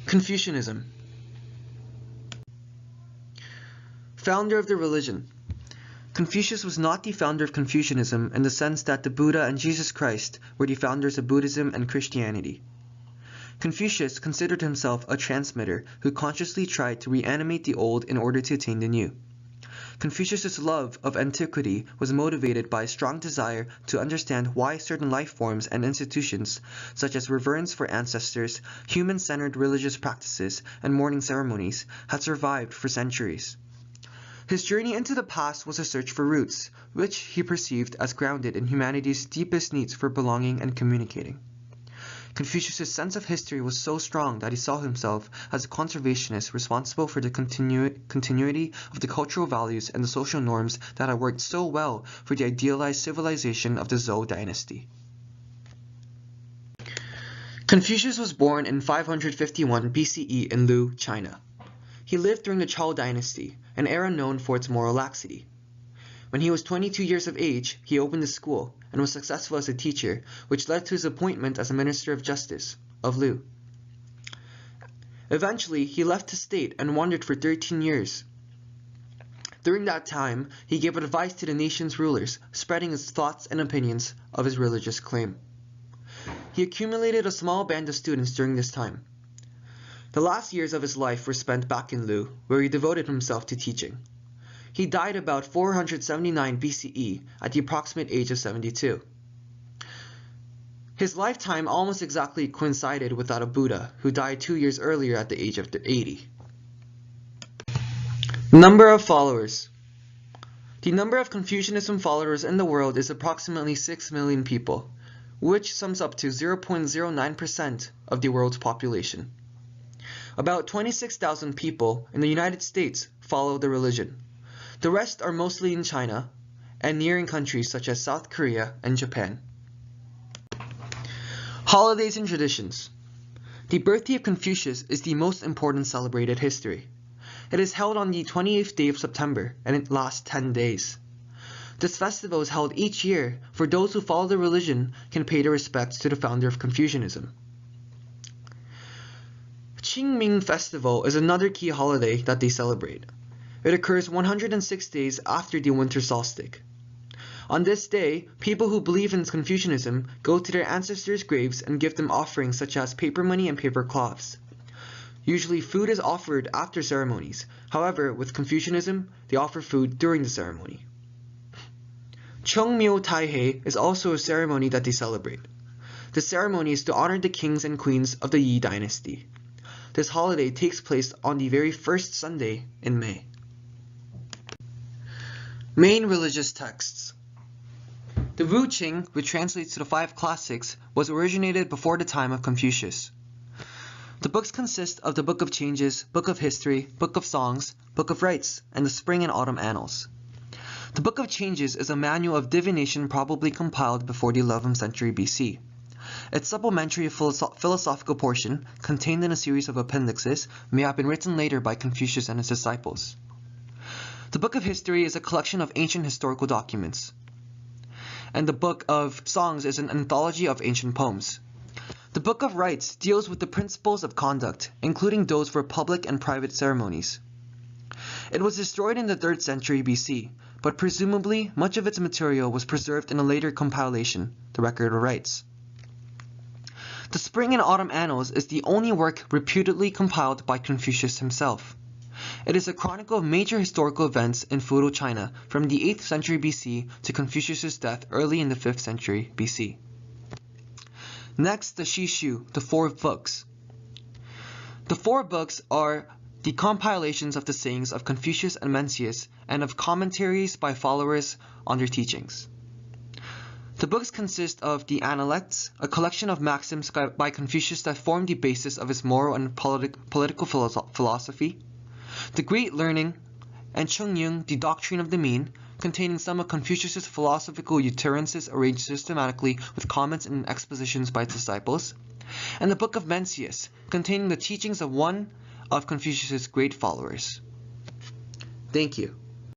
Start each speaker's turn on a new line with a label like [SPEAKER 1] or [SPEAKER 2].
[SPEAKER 1] Confucianism. Founder of the religion. Confucius was not the founder of Confucianism in the sense that the Buddha and Jesus Christ were the founders of Buddhism and Christianity. Confucius considered himself a transmitter who consciously tried to reanimate the old in order to attain the new. Confucius's love of antiquity was motivated by a strong desire to understand why certain life forms and institutions, such as reverence for ancestors, human-centered religious practices, and mourning ceremonies, had survived for centuries. His journey into the past was a search for roots, which he perceived as grounded in humanity's deepest needs for belonging and communicating. Confucius's sense of history was so strong that he saw himself as a conservationist responsible for the continuity of the cultural values and the social norms that had worked so well for the idealized civilization of the Zhou dynasty. Confucius was born in 551 BCE in Lu, China. He lived during the Zhou dynasty, an era known for its moral laxity. When he was 22 years of age, he opened a school and was successful as a teacher, which led to his appointment as a Minister of Justice of Lu. Eventually, he left the state and wandered for 13 years. During that time, he gave advice to the nation's rulers, spreading his thoughts and opinions of his religious claim. He accumulated a small band of students during this time. The last years of his life were spent back in Lu, where he devoted himself to teaching. He died about 479 BCE at the approximate age of 72. His lifetime almost exactly coincided with that of Buddha, who died 2 years earlier at the age of 80. Number of followers. The number of Confucianism followers in the world is approximately 6 million people, which sums up to 0.09% of the world's population. About 26,000 people in the United States follow the religion. The rest are mostly in China and nearing countries such as South Korea and Japan. Holidays and traditions. The birthday of Confucius is the most important celebrated history. It is held on the 28th day of September and it lasts 10 days. This festival is held each year for those who follow the religion can pay their respects to the founder of Confucianism. Qingming Festival is another key holiday that they celebrate. It occurs 106 days after the winter solstice. On this day, people who believe in Confucianism go to their ancestors' graves and give them offerings such as paper money and paper cloths. Usually food is offered after ceremonies. However, with Confucianism, they offer food during the ceremony. Chongmyo Taihei is also a ceremony that they celebrate. The ceremony is to honor the kings and queens of the Yi dynasty. This holiday takes place on the very first Sunday in May. Main religious texts. The Wu Qing, which translates to the Five Classics, was originated before the time of Confucius. The books consist of the Book of Changes, Book of History, Book of Songs, Book of Rites, and the Spring and Autumn Annals. The Book of Changes is a manual of divination probably compiled before the 11th century BC. Its supplementary philosophical portion, contained in a series of appendixes, may have been written later by Confucius and his disciples. The Book of History is a collection of ancient historical documents, and the Book of Songs is an anthology of ancient poems. The Book of Rites deals with the principles of conduct, including those for public and private ceremonies. It was destroyed in the 3rd century BC, but presumably much of its material was preserved in a later compilation, the Record of Rites. The Spring and Autumn Annals is the only work reputedly compiled by Confucius himself. It is a chronicle of major historical events in feudal China from the 8th century BC to Confucius' death early in the 5th century BC. Next, the Shishu, the 4 books. The 4 books are the compilations of the sayings of Confucius and Mencius and of commentaries by followers on their teachings. The books consist of the Analects, a collection of maxims by Confucius that form the basis of his moral and political philosophy, the Great Learning, and Chungyung, the Doctrine of the Mean, containing some of Confucius's philosophical utterances arranged systematically with comments and expositions by his disciples, and the Book of Mencius, containing the teachings of one of Confucius's great followers. Thank you.